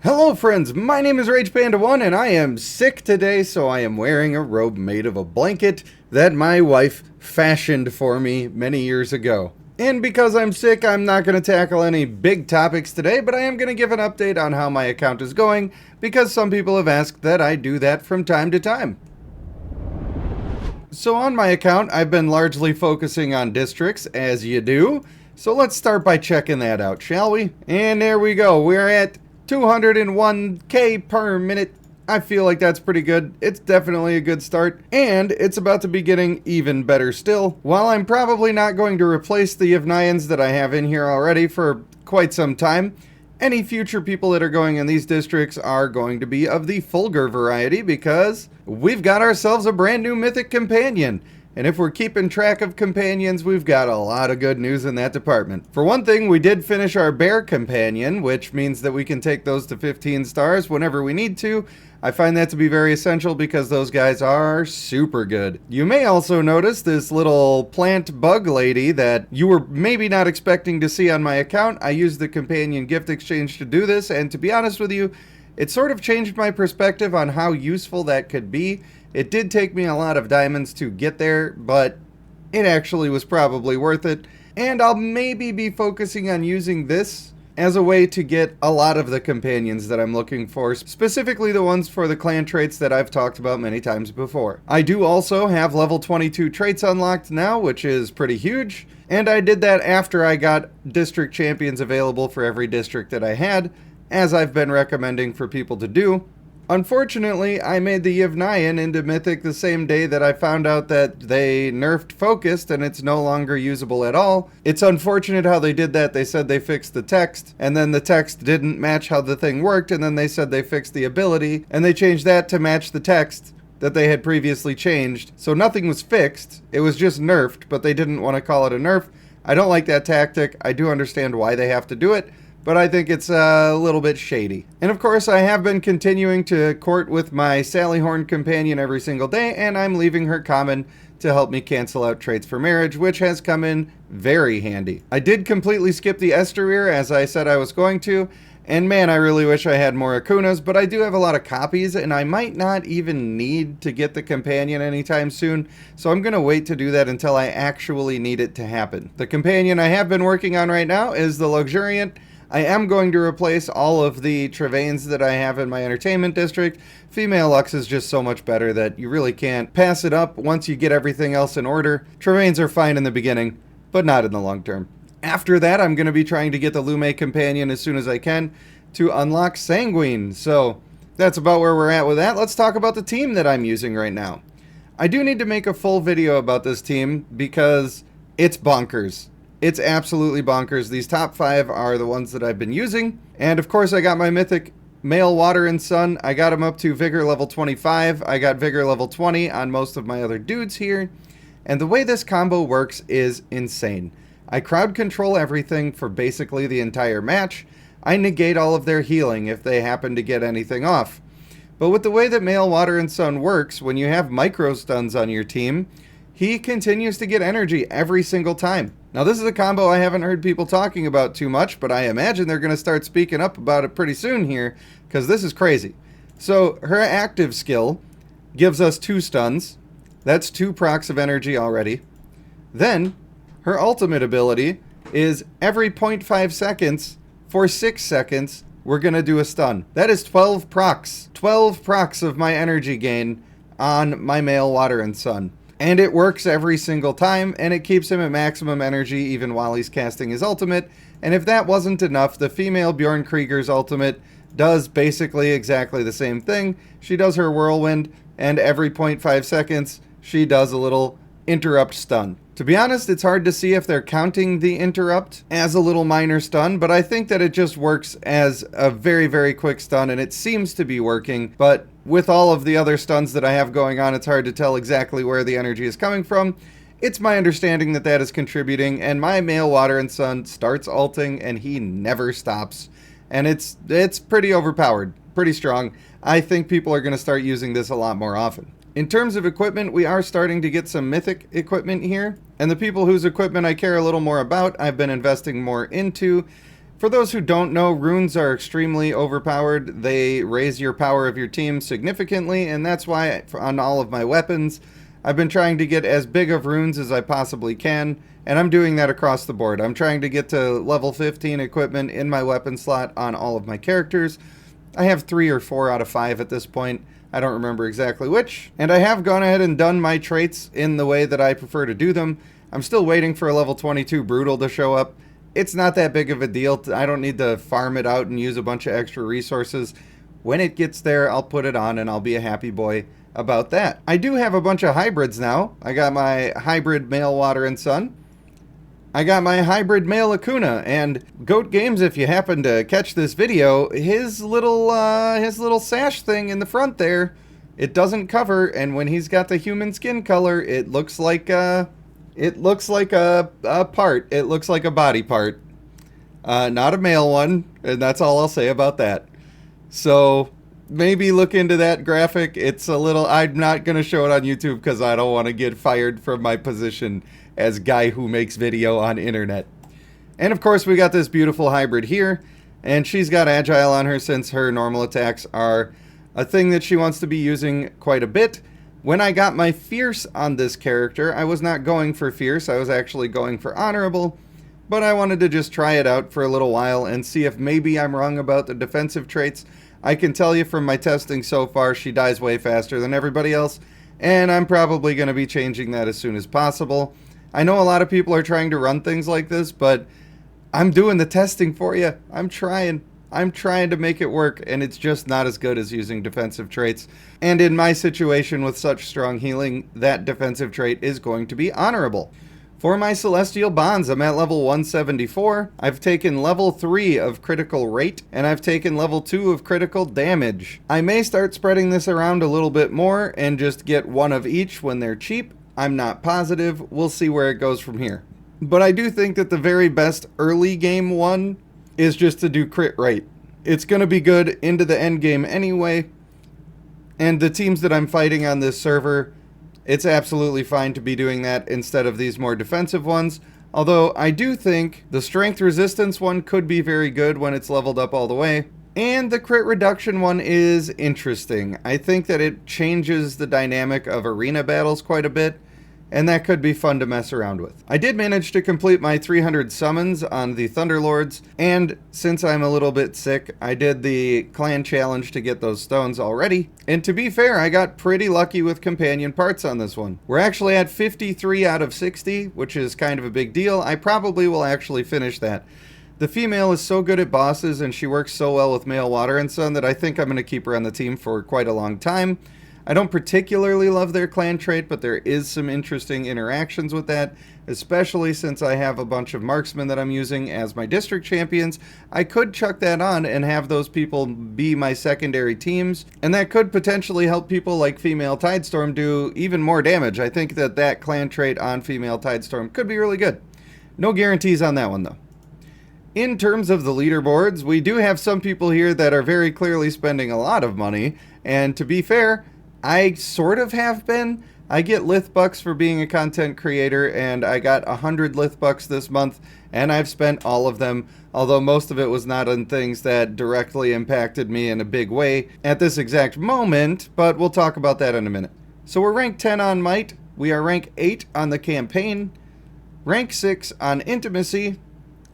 Hello friends, my name is RagePanda1 and I am sick today, so I am wearing a robe made of a blanket that my wife fashioned for me many years ago. And because I'm sick, I'm not going to tackle any big topics today, but I am going to give an update on how my account is going, because some people have asked that I do that from time to time. So on my account, I've been largely focusing on districts, as you do. So let's start by checking that out, shall we? And there we go, we're at 201k per minute. I feel like that's pretty good. It's definitely a good start, and it's about to be getting even better still. While I'm probably not going to replace the Yevnayans that I have in here already for quite some time, any future people that are going in these districts are going to be of the Fulgur variety, because we've got ourselves a brand new mythic companion. And if we're keeping track of companions, we've got a lot of good news in that department. For one thing, we did finish our bear companion, which means that we can take those to 15 stars whenever we need to. I find that to be very essential because those guys are super good. You may also notice this little plant bug lady that you were maybe not expecting to see on my account. I used the companion gift exchange to do this, and to be honest with you, it sort of changed my perspective on how useful that could be. It did take me a lot of diamonds to get there, but it actually was probably worth it. And I'll maybe be focusing on using this as a way to get a lot of the companions that I'm looking for, specifically the ones for the clan traits that I've talked about many times before. I do also have level 22 traits unlocked now, which is pretty huge. And I did that after I got district champions available for every district that I had, as I've been recommending for people to do. Unfortunately, I made the Yevnayan into Mythic the same day that I found out that they nerfed Focused and it's no longer usable at all. It's unfortunate how they did that. They said they fixed the text, and then the text didn't match how the thing worked, and then they said they fixed the ability, and they changed that to match the text that they had previously changed. So nothing was fixed, it was just nerfed, but they didn't want to call it a nerf. I don't like that tactic. I do understand why they have to do it, but I think it's a little bit shady. And of course, I have been continuing to court with my Sallyhorn companion every single day, and I'm leaving her common to help me cancel out traits for marriage, which has come in very handy. I did completely skip the Esterir, as I said I was going to, and man, I really wish I had more Akunas, but I do have a lot of copies, and I might not even need to get the companion anytime soon, so I'm going to wait to do that until I actually need it to happen. The companion I have been working on right now is the Luxuriant. I am going to replace all of the Trevains that I have in my entertainment district. Female Lux is just so much better that you really can't pass it up once you get everything else in order. Trevains are fine in the beginning, but not in the long term. After that, I'm going to be trying to get the Lume companion as soon as I can to unlock Sanguine. So that's about where we're at with that. Let's talk about the team that I'm using right now. I do need to make a full video about this team because it's bonkers. It's absolutely bonkers. These top 5 are the ones that I've been using. And of course, I got my mythic male water and sun. I got him up to vigor level 25. I got vigor level 20 on most of my other dudes here. And the way this combo works is insane. I crowd control everything for basically the entire match. I negate all of their healing if they happen to get anything off. But with the way that male water and sun works, when you have micro stuns on your team, he continues to get energy every single time. Now this is a combo I haven't heard people talking about too much, but I imagine they're going to start speaking up about it pretty soon here, because this is crazy. So her active skill gives us 2 stuns. That's 2 procs of energy already. Then her ultimate ability is every 0.5 seconds for 6 seconds, we're going to do a stun. That is 12 procs. 12 procs of my energy gain on my male water and sun. And it works every single time, and it keeps him at maximum energy even while he's casting his ultimate. And if that wasn't enough, the female Bjorn Krieger's ultimate does basically exactly the same thing. She does her whirlwind, and every 0.5 seconds, she does a little interrupt stun. To be honest, it's hard to see if they're counting the interrupt as a little minor stun, but I think that it just works as a very, very quick stun, and it seems to be working. But with all of the other stuns that I have going on, it's hard to tell exactly where the energy is coming from. It's my understanding that that is contributing, and my male water and sun starts ulting, and he never stops. And it's pretty overpowered, pretty strong. I think people are going to start using this a lot more often. In terms of equipment, we are starting to get some mythic equipment here, and the people whose equipment I care a little more about, I've been investing more into. For those who don't know, runes are extremely overpowered. They raise your power of your team significantly, and that's why on all of my weapons, I've been trying to get as big of runes as I possibly can, and I'm doing that across the board. I'm trying to get to level 15 equipment in my weapon slot on all of my characters. I have 3 or 4 out of 5 at this point. I don't remember exactly which. And I have gone ahead and done my traits in the way that I prefer to do them. I'm still waiting for a level 22 Brutal to show up. It's not that big of a deal. I don't need to farm it out and use a bunch of extra resources. When it gets there, I'll put it on and I'll be a happy boy about that. I do have a bunch of hybrids now. I got my hybrid male Water and Sun. I got my hybrid male Acuna, and Goat Games, if you happen to catch this video, his little sash thing in the front there, it doesn't cover, and when he's got the human skin color, it looks like a part. It looks like a body part. Not a male one, and that's all I'll say about that. So maybe look into that graphic. It's a little, I'm not going to show it on YouTube because I don't want to get fired from my position as guy who makes video on internet. And of course we got this beautiful hybrid here, and she's got agile on her since her normal attacks are a thing that she wants to be using quite a bit. When I got my fierce on this character, I was not going for fierce, I was actually going for honorable, but I wanted to just try it out for a little while and see if maybe I'm wrong about the defensive traits. I can tell you from my testing so far, she dies way faster than everybody else, and I'm probably going to be changing that as soon as possible. I know a lot of people are trying to run things like this, but I'm doing the testing for you. I'm trying to make it work, and it's just not as good as using defensive traits. And in my situation with such strong healing, that defensive trait is going to be honorable. For my Celestial Bonds, I'm at level 174. I've taken level 3 of critical rate, and I've taken level 2 of critical damage. I may start spreading this around a little bit more and just get one of each when they're cheap. I'm not positive. We'll see where it goes from here. But I do think that the very best early game one is just to do crit rate. It's going to be good into the end game anyway. And the teams that I'm fighting on this server, it's absolutely fine to be doing that instead of these more defensive ones. Although I do think the strength resistance one could be very good when it's leveled up all the way. And the crit reduction one is interesting. I think that it changes the dynamic of arena battles quite a bit, and that could be fun to mess around with. I did manage to complete my 300 summons on the Thunderlords, and since I'm a little bit sick, I did the clan challenge to get those stones already. And to be fair, I got pretty lucky with companion parts on this one. We're actually at 53 out of 60, which is kind of a big deal. I probably will actually finish that. The female is so good at bosses, and she works so well with male Water and Sun, that I think I'm going to keep her on the team for quite a long time. I don't particularly love their clan trait, but there is some interesting interactions with that, especially since I have a bunch of marksmen that I'm using as my district champions. I could chuck that on and have those people be my secondary teams, and that could potentially help people like female Tidestorm do even more damage. I think that that clan trait on female Tidestorm could be really good. No guarantees on that one though. In terms of the leaderboards, we do have some people here that are very clearly spending a lot of money, and to be fair, I sort of have been. I get Lithbucks for being a content creator, and I got 100 Lithbucks this month, and I've spent all of them, although most of it was not on things that directly impacted me in a big way at this exact moment, but we'll talk about that in a minute. So we're rank 10 on Might, we are rank 8 on the campaign, rank 6 on Intimacy,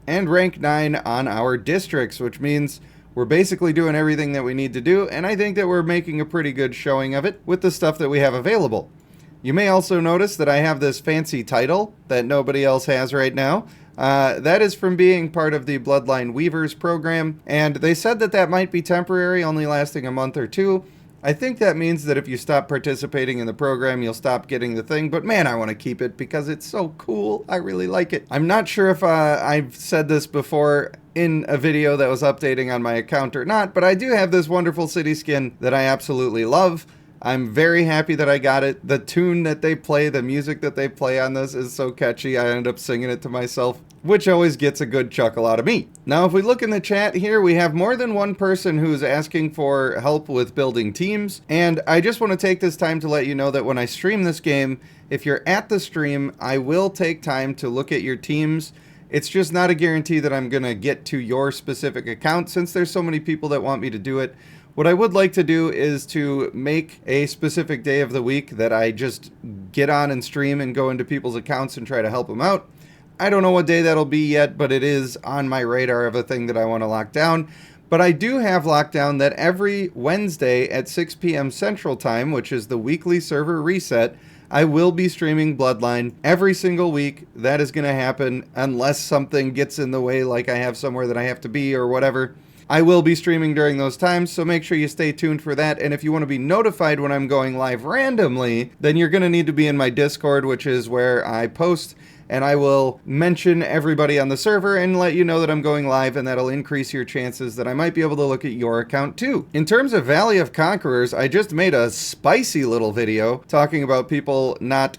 and rank 9 on our districts, which means we're basically doing everything that we need to do, and I think that we're making a pretty good showing of it with the stuff that we have available. You may also notice that I have this fancy title that nobody else has right now. That is from being part of the Bloodline Weavers program, and they said that that might be temporary, only lasting a month or two. I think that means that if you stop participating in the program, you'll stop getting the thing, but man, I want to keep it because it's so cool. I really like it. I'm not sure if I've said this before in a video that was updating on my account or not, but I do have this wonderful city skin that I absolutely love. I'm very happy that I got it. The tune that they play, the music that they play on this is so catchy, I end up singing it to myself, which always gets a good chuckle out of me. Now, if we look in the chat here, we have more than one person who's asking for help with building teams, and I just want to take this time to let you know that when I stream this game, if you're at the stream, I will take time to look at your teams It's just not a guarantee that I'm going to get to your specific account since there's so many people that want me to do it. What I would like to do is to make a specific day of the week that I just get on and stream and go into people's accounts and try to help them out. I don't know what day that'll be yet, but it is on my radar of a thing that I want to lock down. But I do have locked down that every Wednesday at 6 p.m. Central Time, which is the weekly server reset, I will be streaming Bloodline every single week. That is going to happen unless something gets in the way, like I have somewhere that I have to be or whatever. I will be streaming during those times, so make sure you stay tuned for that. And if you want to be notified when I'm going live randomly, then you're going to need to be in my Discord, which is where I post, and I will mention everybody on the server and let you know that I'm going live, and that'll increase your chances that I might be able to look at your account too. In terms of Valley of Conquerors, I just made a spicy little video talking about people not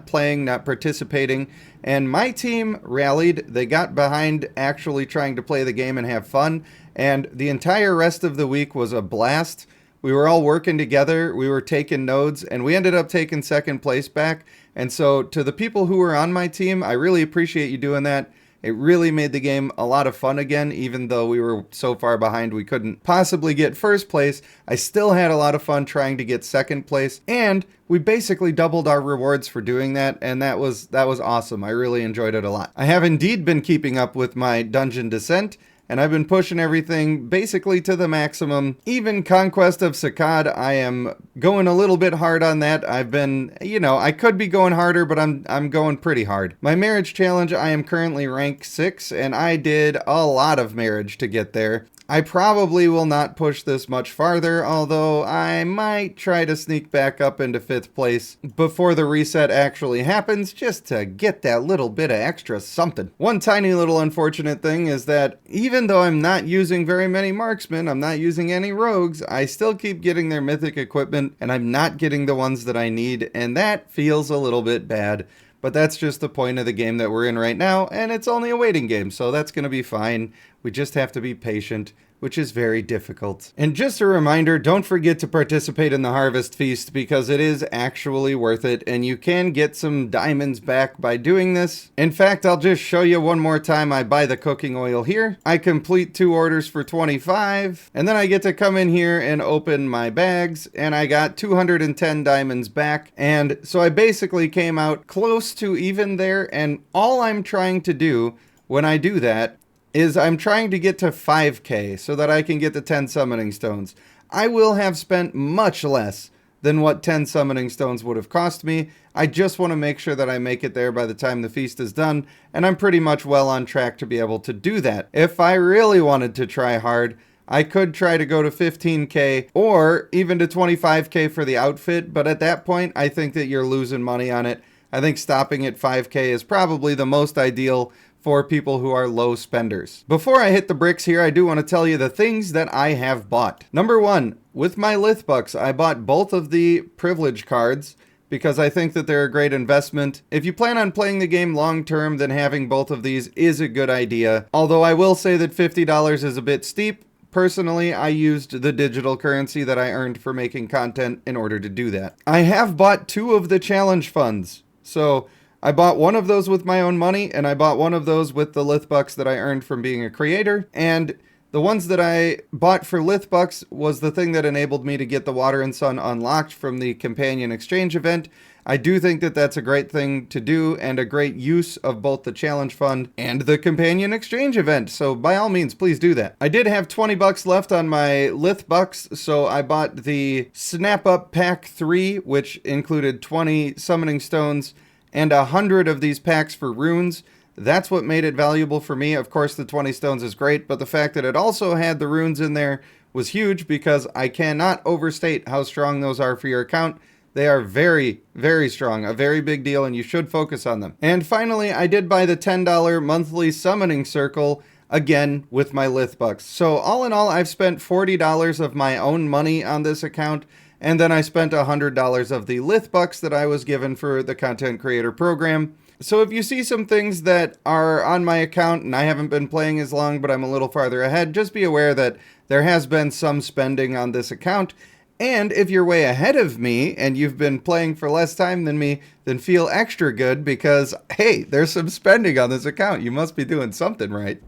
playing, not participating, and my team rallied. They got behind actually trying to play the game and have fun, and the entire rest of the week was a blast. We were all working together, we were taking nodes, and we ended up taking second place back. And so to the people who were on my team, I really appreciate you doing that. It really made the game a lot of fun again, even though we were so far behind we couldn't possibly get first place. I still had a lot of fun trying to get second place, and we basically doubled our rewards for doing that, and that was awesome. I really enjoyed it a lot. I have indeed been keeping up with my dungeon descent, and I've been pushing everything basically to the maximum. Even Conquest of Saqqad, I am going a little bit hard on that. I've been, I could be going harder, but I'm going pretty hard. My marriage challenge, I am currently rank 6, and I did a lot of marriage to get there. I probably will not push this much farther, although I might try to sneak back up into 5th place before the reset actually happens, just to get that little bit of extra something. One tiny little unfortunate thing is that even though I'm not using very many marksmen, I'm not using any rogues, I still keep getting their mythic equipment, and I'm not getting the ones that I need, and that feels a little bit bad. But that's just the point of the game that we're in right now, and it's only a waiting game, so that's going to be fine. We just have to be patient, which is very difficult. And just a reminder, don't forget to participate in the Harvest Feast, because it is actually worth it, and you can get some diamonds back by doing this. In fact, I'll just show you one more time. I buy the cooking oil here. I complete 2 orders for 25, and then I get to come in here and open my bags, and I got 210 diamonds back. And so I basically came out close to even there, and all I'm trying to do when I do that is I'm trying to get to 5k so that I can get the 10 summoning stones. I will have spent much less than what 10 summoning stones would have cost me. I just want to make sure that I make it there by the time the feast is done, and I'm pretty much well on track to be able to do that. If I really wanted to try hard, I could try to go to 15k or even to 25k for the outfit, but at that point, I think that you're losing money on it. I think stopping at 5k is probably the most ideal for people who are low spenders. Before I hit the bricks here, I do want to tell you the things that I have bought. Number 1, with my Lithbucks, I bought both of the privilege cards because I think that they're a great investment. If you plan on playing the game long term, then having both of these is a good idea. Although I will say that $50 is a bit steep. Personally, I used the digital currency that I earned for making content in order to do that. I have bought 2 of the challenge funds. So I bought one of those with my own money, and I bought one of those with the Lithbucks that I earned from being a creator. And the ones that I bought for Lithbucks was the thing that enabled me to get the Water and Sun unlocked from the Companion Exchange event. I do think that that's a great thing to do and a great use of both the Challenge Fund and the Companion Exchange event. So by all means, please do that. I did have 20 bucks left on my Lithbucks, so I bought the Snap Up Pack 3, which included 20 Summoning Stones and 100 of these packs for runes. That's what made it valuable for me. Of course, the 20 stones is great, but the fact that it also had the runes in there was huge because I cannot overstate how strong those are for your account. They are very, very strong, a very big deal, and you should focus on them. And finally, I did buy the $10 monthly summoning circle, again, with my Lithbucks. So all in all, I've spent $40 of my own money on this account, and then I spent $100 of the Lithbucks that I was given for the content creator program. So if you see some things that are on my account, and I haven't been playing as long, but I'm a little farther ahead, just be aware that there has been some spending on this account. And if you're way ahead of me and you've been playing for less time than me, then feel extra good because, hey, there's some spending on this account. You must be doing something right.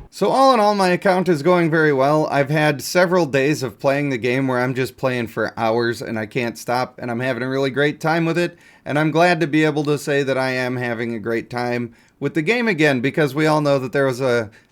So all in all, my account is going very well. I've had several days of playing the game where I'm just playing for hours and I can't stop, and I'm having a really great time with it. And I'm glad to be able to say that I am having a great time with the game again, because we all know that there was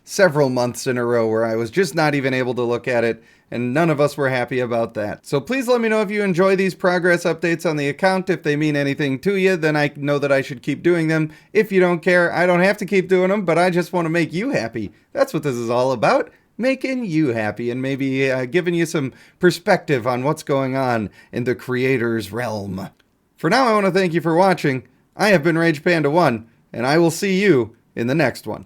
several months in a row where I was just not even able to look at it, and none of us were happy about that. So please let me know if you enjoy these progress updates on the account. If they mean anything to you, then I know that I should keep doing them. If you don't care, I don't have to keep doing them, but I just want to make you happy. That's what this is all about. Making you happy and maybe giving you some perspective on what's going on in the creator's realm. For now, I want to thank you for watching. I have been Rage Panda 1, and I will see you in the next one.